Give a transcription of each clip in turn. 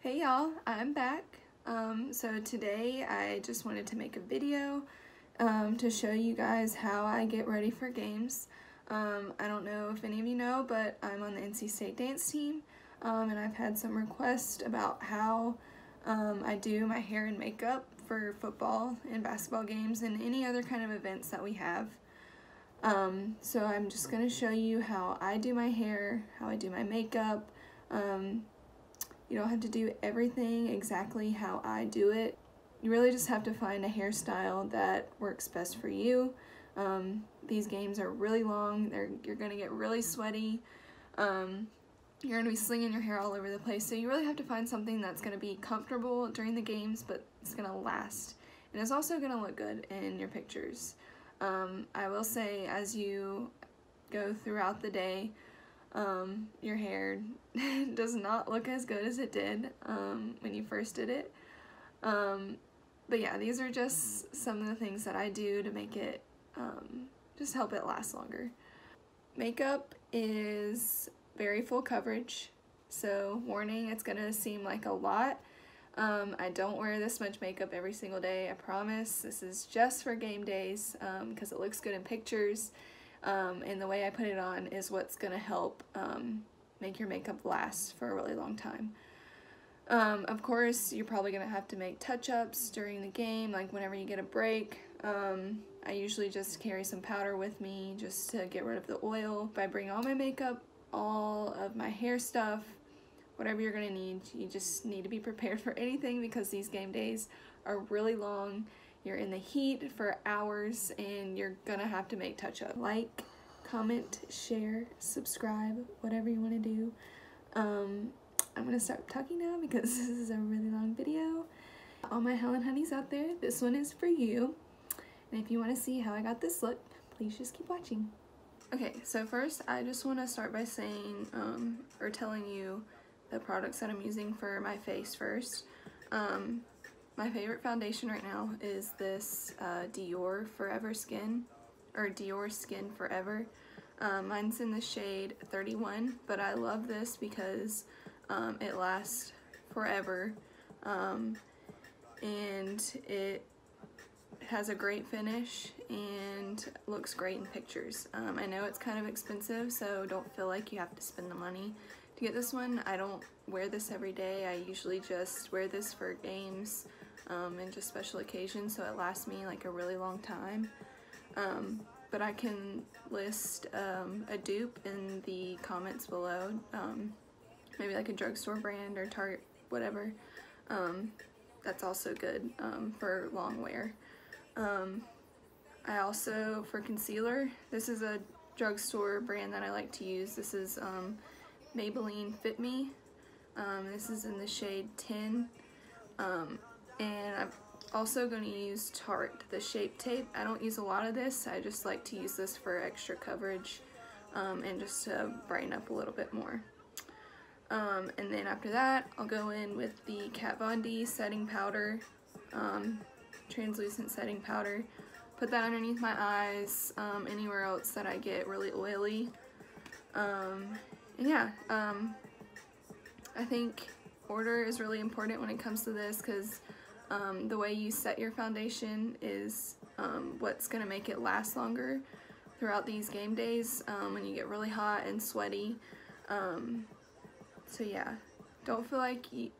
Hey y'all, I'm back. So today I just wanted to make a video to show you guys how I get ready for games. I don't know if any of you know, but I'm on the NC State dance team, and I've had some requests about how I do my hair and makeup for football and basketball games and any other kind of events that we have. So I'm just going to show you how I do my hair, how I do my makeup. You don't have to do everything exactly how I do it. You really just have to find a hairstyle that works best for you. These games are really long. You're going to get really sweaty. You're going to be slinging your hair all over the place. So you really have to find something that's going to be comfortable during the games, but it's going to last. And it's also going to look good in your pictures. I will say, as you go throughout the day, your hair does not look as good as it did when you first did it. But yeah, these are just some of the things that I do to make it, just help it last longer. Makeup is very full coverage, so warning, it's gonna seem like a lot. I don't wear this much makeup every single day, I promise. This is just for game days, because it looks good in pictures. And the way I put it on is what's going to help make your makeup last for a really long time. Of course, you're probably going to have to make touch-ups during the game, like whenever you get a break. I usually just carry some powder with me just to get rid of the oil. If I bring all my makeup, all of my hair stuff, whatever you're going to need, you just need to be prepared for anything because these game days are really long. You're in the heat for hours and you're gonna have to make touch-up. Like, comment, share, subscribe, whatever you want to do. I'm gonna start talking now because this is a really long video. All my Helen Honeys out there, this one is for you. And if you want to see how I got this look, please just keep watching. Okay, so first I just want to start by saying, or telling you the products that I'm using for my face first. My favorite foundation right now is this Dior Forever Skin, or Dior Skin Forever. Mine's in the shade 31, but I love this because it lasts forever, and it has a great finish and looks great in pictures. I know it's kind of expensive, so don't feel like you have to spend the money to get this one. I don't wear this every day. I usually just wear this for games and just special occasions, so it lasts me like a really long time. But I can list a dupe in the comments below, maybe like a drugstore brand or Tarte, whatever. That's also good for long wear. I also, for concealer, this is a drugstore brand that I like to use. This is Maybelline Fit Me. This is in the shade 10. And I'm also going to use Tarte, the Shape Tape. I don't use a lot of this. I just like to use this for extra coverage and just to brighten up a little bit more. And then after that, I'll go in with the Kat Von D setting powder, translucent setting powder. Put that underneath my eyes, anywhere else that I get really oily. And yeah, I think order is really important when it comes to this because the way you set your foundation is what's going to make it last longer throughout these game days when you get really hot and sweaty. So yeah, don't feel like you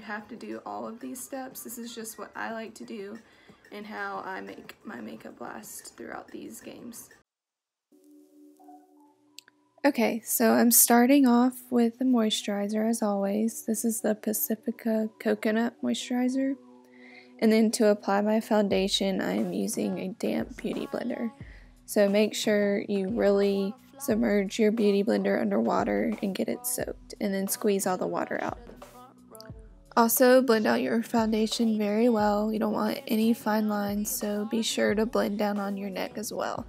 have to do all of these steps. This is just what I like to do and how I make my makeup last throughout these games. Okay, so I'm starting off with the moisturizer as always. This is the Pacifica Coconut Moisturizer. And then to apply my foundation, I am using a damp beauty blender. So make sure you really submerge your beauty blender under water and get it soaked, and then squeeze all the water out. Also, blend out your foundation very well. You don't want any fine lines, so be sure to blend down on your neck as well.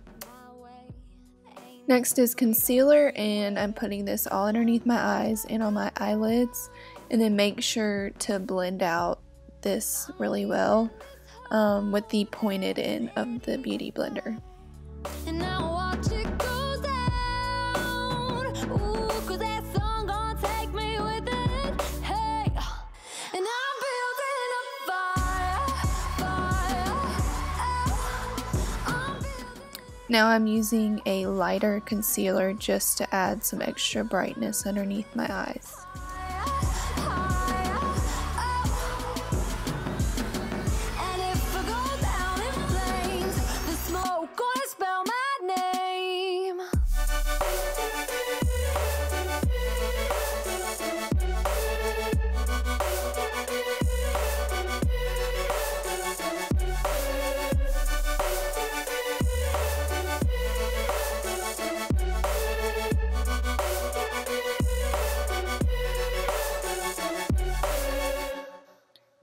Next is concealer, and I'm putting this all underneath my eyes and on my eyelids, and then make sure to blend out this really well with the pointed end of the beauty blender. And now watch it go down. Ooh, 'cause that song gonna take me with it. Hey. Now I'm using a lighter concealer just to add some extra brightness underneath my eyes.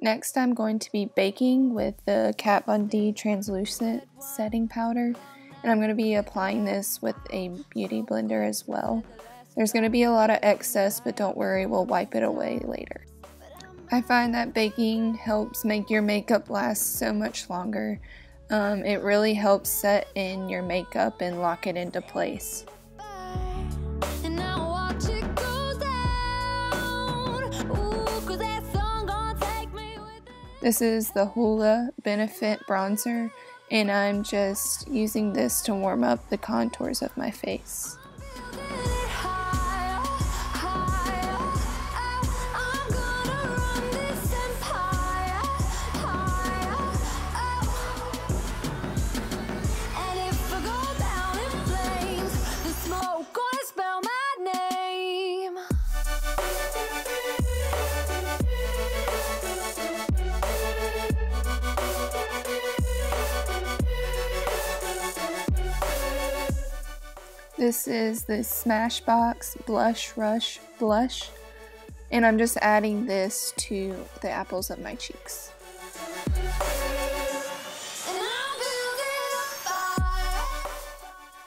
Next, I'm going to be baking with the Kat Von D translucent setting powder, and I'm going to be applying this with a beauty blender as well. There's going to be a lot of excess, but don't worry, we'll wipe it away later. I find that baking helps make your makeup last so much longer. It really helps set in your makeup and lock it into place. This is the Hoola Benefit Bronzer, and I'm just using this to warm up the contours of my face. This is the Smashbox BlushRush blush, and I'm just adding this to the apples of my cheeks.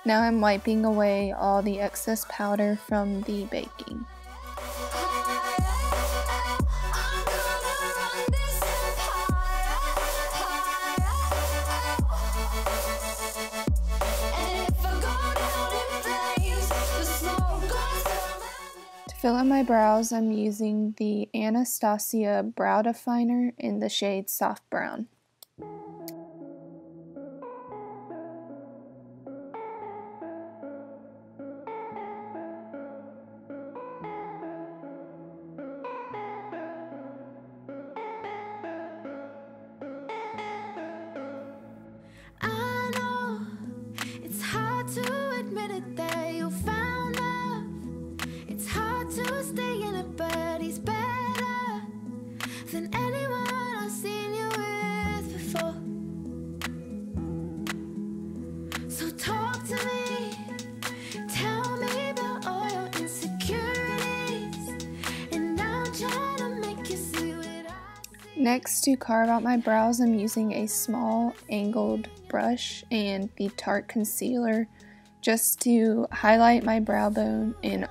Now I'm wiping away all the excess powder from the baking. To fill in my brows, I'm using the Anastasia Brow Definer in the shade Soft Brown. I know it's hard to admit it that you found love. It's hard to stay in it, but he's better than anyone I've seen you with before. So talk to me, tell me about all your insecurities, and I'm trying to make you see what I see. Next, to carve out my brows, I'm using a small angled brush and the Tarte concealer just to highlight my brow bone and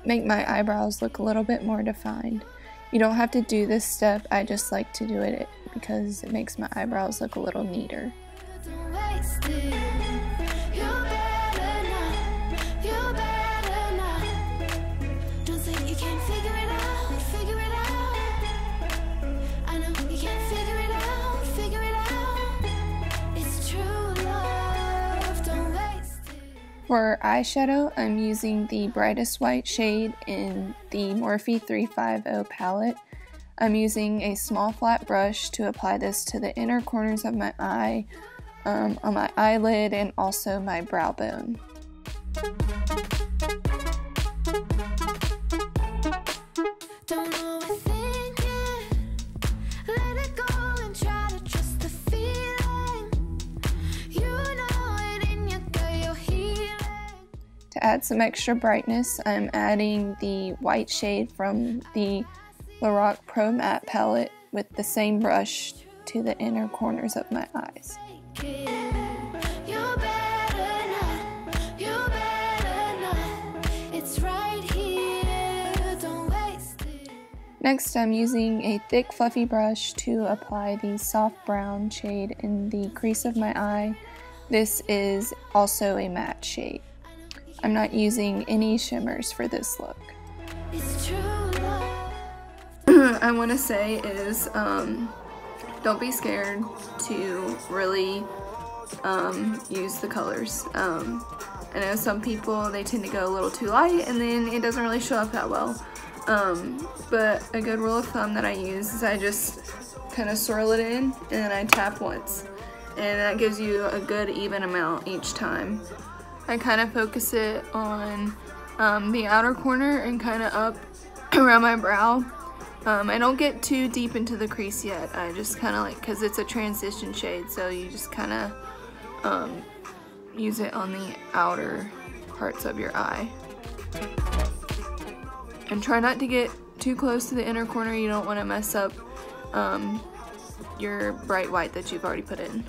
make my eyebrows look a little bit more defined. You don't have to do this step, I just like to do it because it makes my eyebrows look a little neater. Don't waste it. You better not. You better not. Don't say you can't figure it out. Figure it out. I know you can't figure it out. Figure it out. It's true love. Don't waste it. For eyeshadow, I'm using the brightest white shade in the Morphe 350 palette. I'm using a small flat brush to apply this to the inner corners of my eye, on my eyelid, and also my brow bone. Don't overthink it. Let it go and try to trust the feeling. You know it in your gut, you're healing. To add some extra brightness, I'm adding the white shade from the Lorac Pro Matte palette with the same brush to the inner corners of my eyes. You better not. You better not. It's right here. Don't waste it. Next, I'm using a thick fluffy brush to apply the soft brown shade in the crease of my eye. This is also a matte shade. I'm not using any shimmers for this look. It's true love. I want to say is don't be scared to really use the colors. I know some people, they tend to go a little too light and then it doesn't really show up that well. But a good rule of thumb that I use is I just kind of swirl it in and then I tap once. And that gives you a good even amount each time. I kind of focus it on the outer corner and kind of up around my brow. I don't get too deep into the crease yet. I just kind of like, because it's a transition shade, so you just kind of use it on the outer parts of your eye. And try not to get too close to the inner corner. You don't want to mess up your bright white that you've already put in.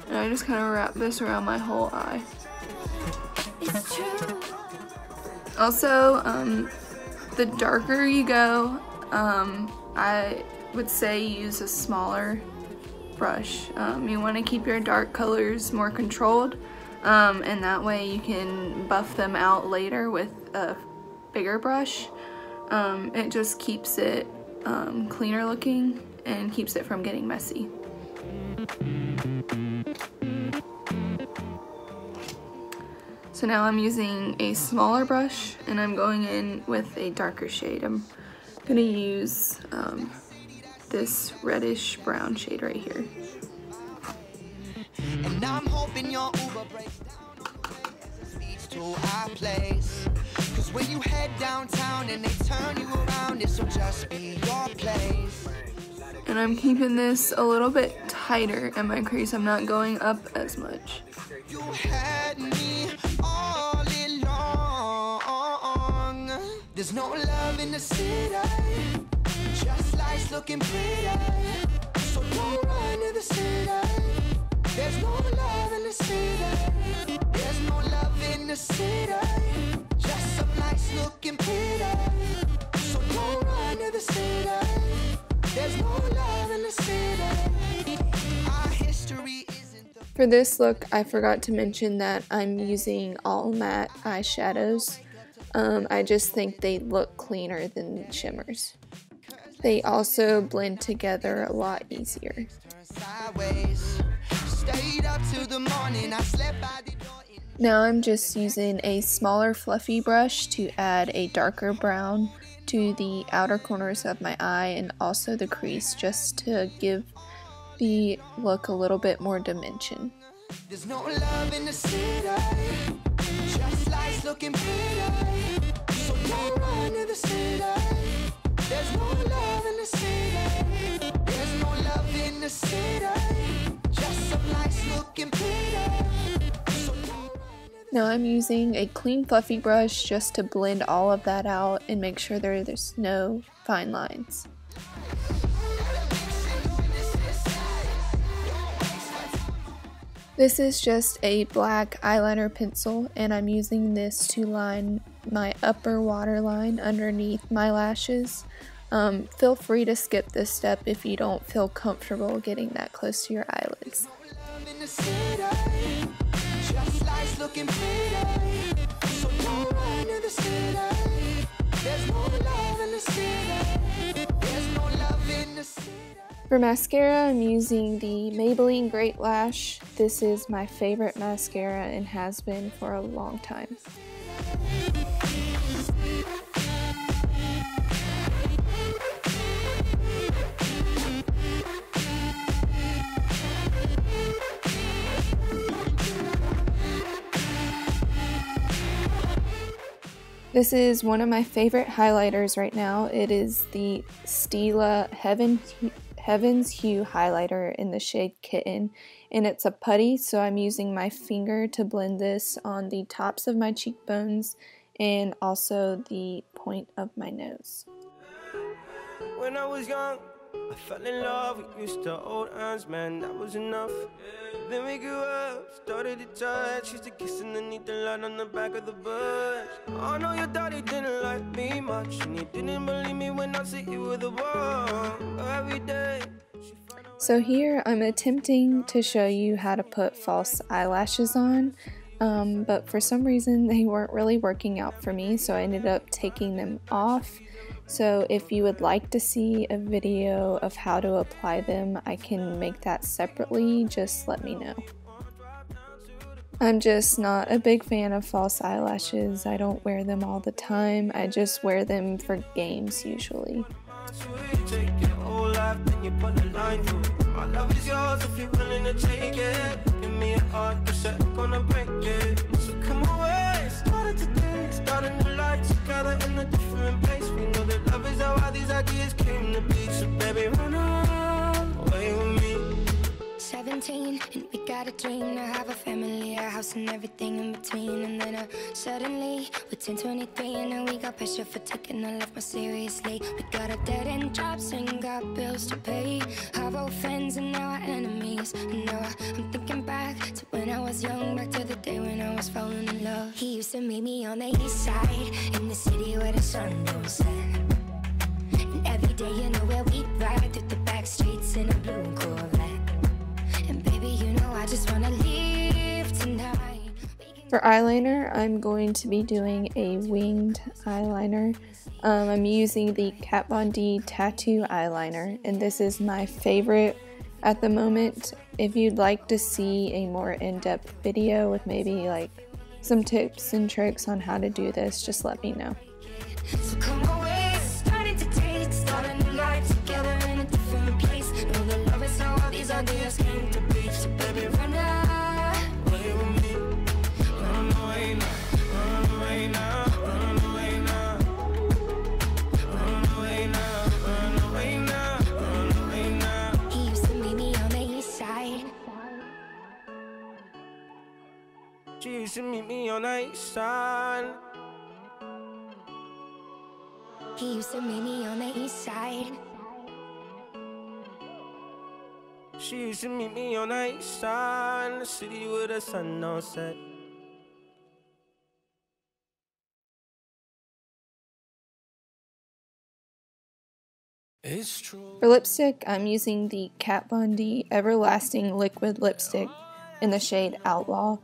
And I just kind of wrap this around my whole eye. Also, the darker you go, I would say use a smaller brush. You want to keep your dark colors more controlled, and that way you can buff them out later with a bigger brush. It just keeps it cleaner looking and keeps it from getting messy. So now I'm using a smaller brush and I'm going in with a darker shade. I'm gonna use this reddish brown shade right here. And I'm hoping your Uber breaks down to our place. Cause when you head downtown and they turn you around, this will just be your place. And I'm keeping this a little bit tighter in my crease. I'm not going up as much. You had me all along. There's no love in the city, just life's looking pretty. So don't run to the city. There's no love in the city. There's no love in the city, just some lights looking pretty. So don't run to the city. There's no love in the city. Our history isn't the... For this look, I forgot to mention that I'm using all matte eyeshadows. I just think they look cleaner than shimmers. They also blend together a lot easier. Now I'm just using a smaller fluffy brush to add a darker brown to the outer corners of my eye and also the crease, just to give the look a little bit more dimension. There's no love in the city, just life's looking pretty. So don't run to the city. There's no love in the city. There's no love in the city, just some lights looking pretty. So now I'm using a clean fluffy brush just to blend all of that out and make sure there's no fine lines. This is just a black eyeliner pencil and I'm using this to line my upper waterline underneath my lashes. Feel free to skip this step if you don't feel comfortable getting that close to your eyelids. For mascara, I'm using the Maybelline Great Lash. This is my favorite mascara and has been for a long time. This is one of my favorite highlighters right now. It is the Stila Heaven's Hue highlighter in the shade Kitten, and it's a putty, so I'm using my finger to blend this on the tops of my cheekbones and also the point of my nose. When I was young, I fell in love, we used to hold hands, man, that was enough. Then we grew up, started to touch, used to kiss underneath the light on the back of the bus. I know your daddy didn't like me much, and he didn't believe me when I said you were the one. Every day. So here I'm attempting to show you how to put false eyelashes on, but for some reason they weren't really working out for me, so I ended up taking them off. So if you would like to see a video of how to apply them, I can make that separately, just let me know. I'm just not a big fan of false eyelashes. I don't wear them all the time. I just wear them for games usually. Together in a different place. We know that love is how these ideas came to be. So baby, run away with me. 17 and we got a dream to have a family, a house and everything in between. And then suddenly we're 10, 23 and now we got pressure for taking our life more seriously. We got a dead end jobs and got bills to pay. Have old friends and now our enemies. And now I'm thinking back to when I was young, back to the day when I was falling in love. He used to meet me on the east side, in the city where the sun don't set. And every day you know where we ride through the back streets in a blue Corvette. And baby, you know I just wanna leave tonight. For eyeliner, I'm going to be doing a winged eyeliner. I'm using the Kat Von D Tattoo Eyeliner, and this is my favorite at the moment. If you'd like to see a more in-depth video with maybe like some tips and tricks on how to do this, just let me know. So come away, starting to taste, start a new life together in a different place. Know that love is how all these ideas came to be. So baby, run away with me. Run away now, run away now, run away now. Run away now, run away now, run away now. He used to meet me on the east side. She used to meet me on the east side. He used to meet me on the east side. She used to meet me on the east side, in the city where the sun don't set. It's true. For lipstick, I'm using the Kat Von D Everlasting Liquid Lipstick in the shade Outlaw.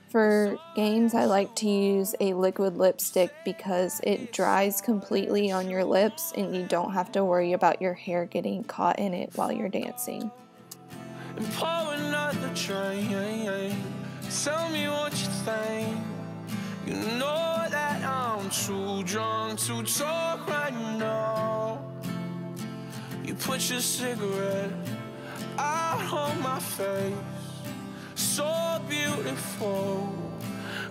For games, I like to use a liquid lipstick because it dries completely on your lips and you don't have to worry about your hair getting caught in it while you're dancing. And pour another drink. Tell me what you think. You know that I'm too drunk to talk right now. You put your cigarette out on my face. So beautiful.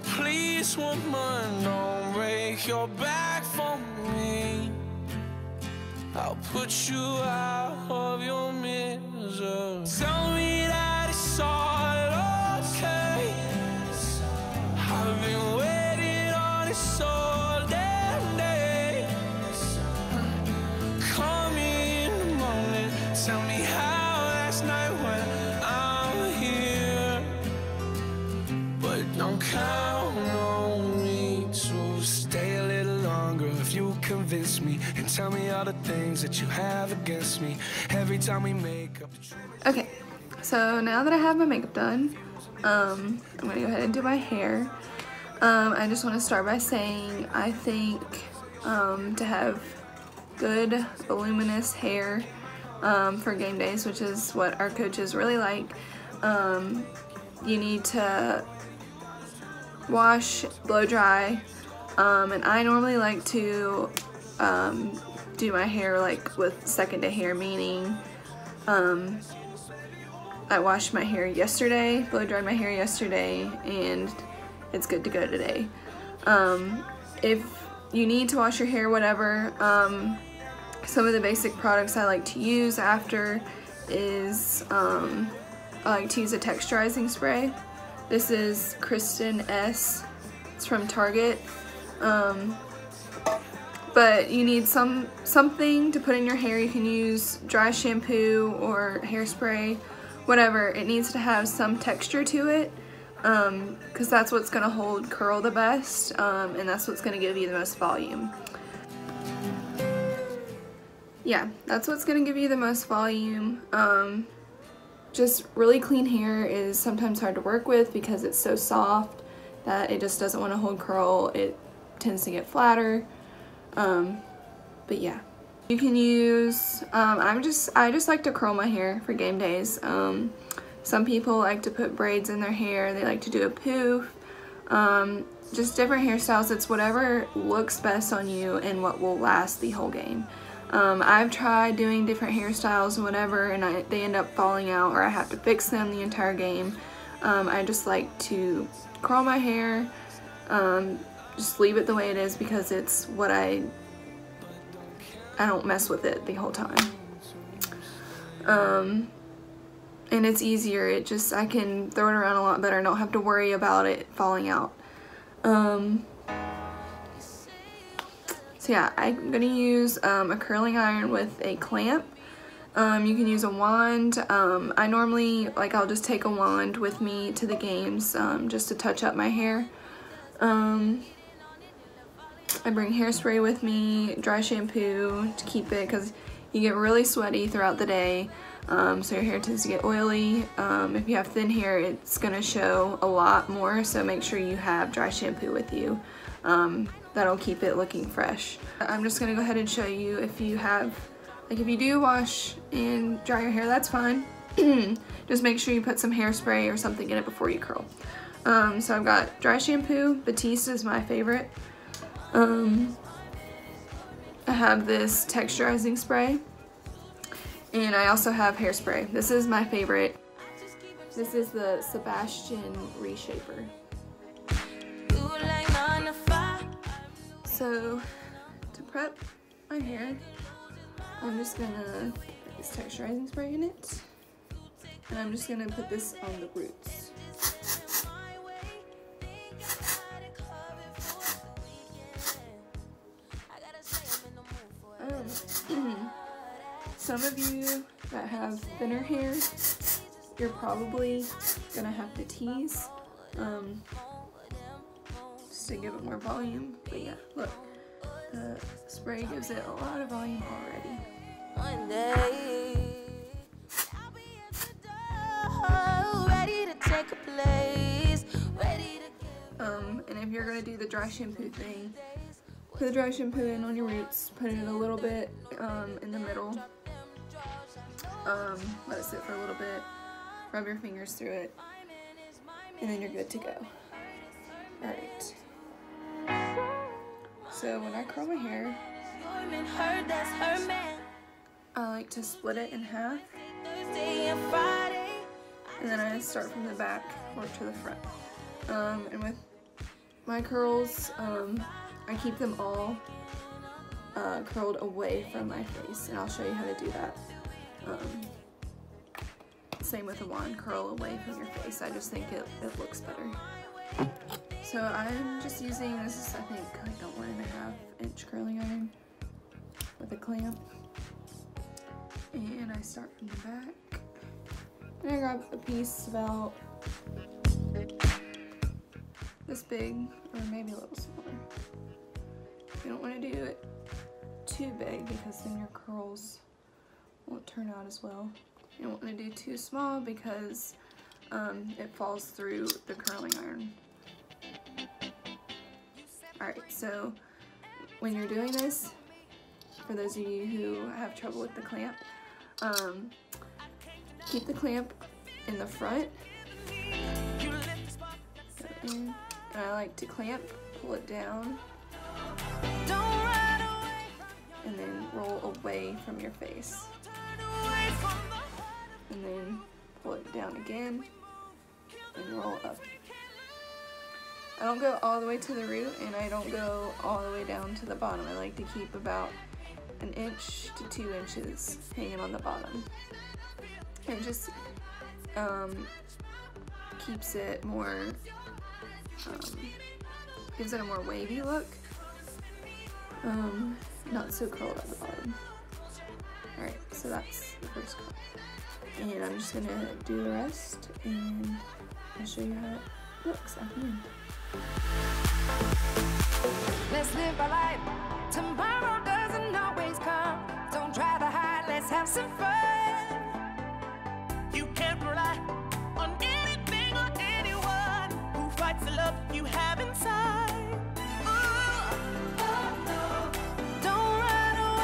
Please, woman, don't break your back for me. I'll put you out of your misery. Tell me that it's all okay. I've been waiting on this all damn day. Call me in the morning. Tell me how last night went. I'm here, but don't count on me to stay a little longer. If you convince me and tell me all the things that you have against me every time we make up. Okay, so now that I have my makeup done, I'm gonna go ahead and do my hair. I just want to start by saying I think to have good voluminous hair for game days, which is what our coaches really like, you need to wash, blow dry, and I normally like to do my hair like with second day hair, meaning I washed my hair yesterday, blow dried my hair yesterday, and it's good to go today. If you need to wash your hair, whatever, some of the basic products I like to use after is I like to use a texturizing spray. This is Kristen S. It's from Target. But you need something to put in your hair. You can use dry shampoo or hairspray, whatever. It needs to have some texture to it, because that's what's going to hold curl the best, and that's what's going to give you the most volume. Yeah, that's what's going to give you the most volume. Just really clean hair is sometimes hard to work with because it's so soft that it just doesn't want to hold curl. It tends to get flatter. But yeah. You can use, I just like to curl my hair for game days. Some people like to put braids in their hair. They like to do a poof. Just different hairstyles. It's whatever looks best on you and what will last the whole game. I've tried doing different hairstyles and whatever, and they end up falling out, or I have to fix them the entire game. I just like to curl my hair, just leave it the way it is, because it's what I don't mess with it the whole time. And it's easier. I can throw it around a lot better and don't have to worry about it falling out. So yeah, I'm gonna use a curling iron with a clamp. You can use a wand. I normally, I'll just take a wand with me to the games just to touch up my hair. I bring hairspray with me, dry shampoo to keep it, because you get really sweaty throughout the day, so your hair tends to get oily. If you have thin hair, it's going to show a lot more, so make sure you have dry shampoo with you. That'll keep it looking fresh. I'm just going to go ahead and show you if you have, if you do wash and dry your hair, that's fine. Just make sure you put some hairspray or something in it before you curl. So I've got dry shampoo. Batiste is my favorite. I have this texturizing spray, and I also have hairspray. This is my favorite. This is the Sebastian Reshaper. So to prep my hair, I'm just gonna put this texturizing spray in it, and I'm just gonna put this on the roots. Some of you that have thinner hair, you're probably gonna have to tease just to give it more volume. But yeah, look, the spray gives it a lot of volume already. One day I'll be at the door, ready to take a place, ready to give. And if you're gonna do the dry shampoo thing, put the dry shampoo in on your roots, put it a little bit in the middle, let it sit for a little bit, rub your fingers through it, and then you're good to go. Alright. So when I curl my hair, I like to split it in half, and then I start from the back, work to the front. And with my curls, I keep them all curled away from my face, and I'll show you how to do that. Same with a wand, curl away from your face. I just think it looks better. So I'm just using this, I think, like a 1.5-inch curling iron with a clamp. And I start from the back. And I grab a piece about this big, or maybe a little smaller. You don't want to do it too big, because then your curls won't turn out as well. You don't want to do too small, because it falls through the curling iron. Alright, so when you're doing this, for those of you who have trouble with the clamp, keep the clamp in the front. Go in, and I like to clamp, pull it down, and then roll away from your face. And then pull it down again and roll up. I don't go all the way to the root, and I don't go all the way down to the bottom. I like to keep about 1 inch to 2 inches hanging on the bottom. It just keeps it more, gives it a more wavy look. Not so curled at the bottom. Alright, so that's the first curl. And I'm just gonna do the rest, and I'll show you how it looks at the end. Let's live our life. Tomorrow doesn't always come. Don't try to hide, let's have some fun. You can't rely on anything or anyone who fights the love you have inside. Don't run away.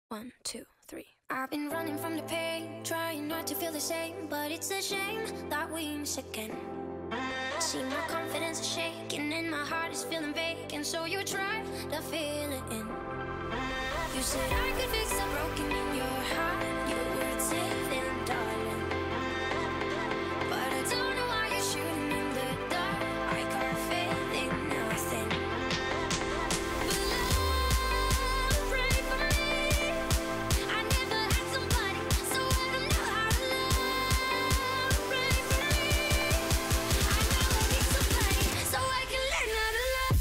One, two, three. I've been running from the pain, trying not to feel the same, but it's a shame that we miss again. See, my confidence is shaking and my heart is feeling vacant, so you try to fill it in. You said I could fix the broken in your heart, you would save them, darling. But I don't know why you're shooting in the dark. I got faith in nothing. But love, pray for me. I never had somebody, so I don't know how to love. Pray for me. I know I need somebody, so I can learn how to love.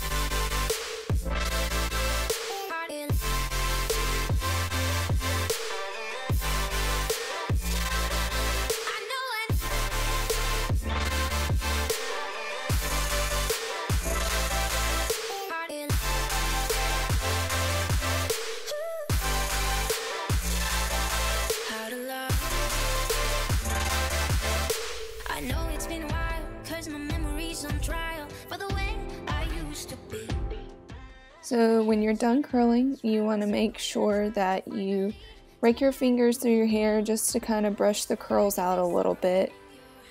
How to love. I know it's been a while, cause my memory's on trial for the way I used to be. So when you're done curling, you want to make sure that you rake your fingers through your hair just to kind of brush the curls out a little bit.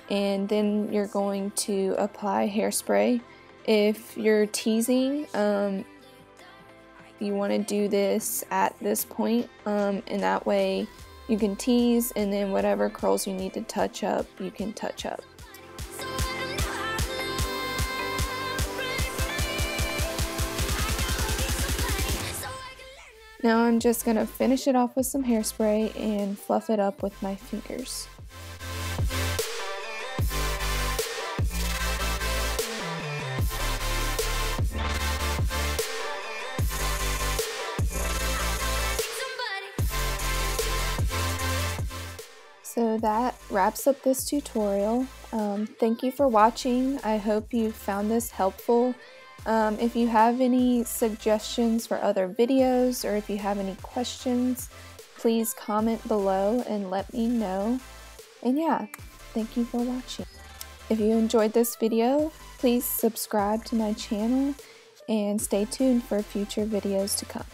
And then you're going to apply hairspray. If you're teasing, you want to do this at this point, and that way you can tease, and then whatever curls you need to touch up, you can touch up. So I don't know how to love. Pray for me. I know I need somebody, so I can learn how. Now I'm just going to finish it off with some hairspray and fluff it up with my fingers. So that wraps up this tutorial. Thank you for watching. I hope you found this helpful. If you have any suggestions for other videos, or if you have any questions, please comment below and let me know. And yeah, thank you for watching. If you enjoyed this video, please subscribe to my channel and stay tuned for future videos to come.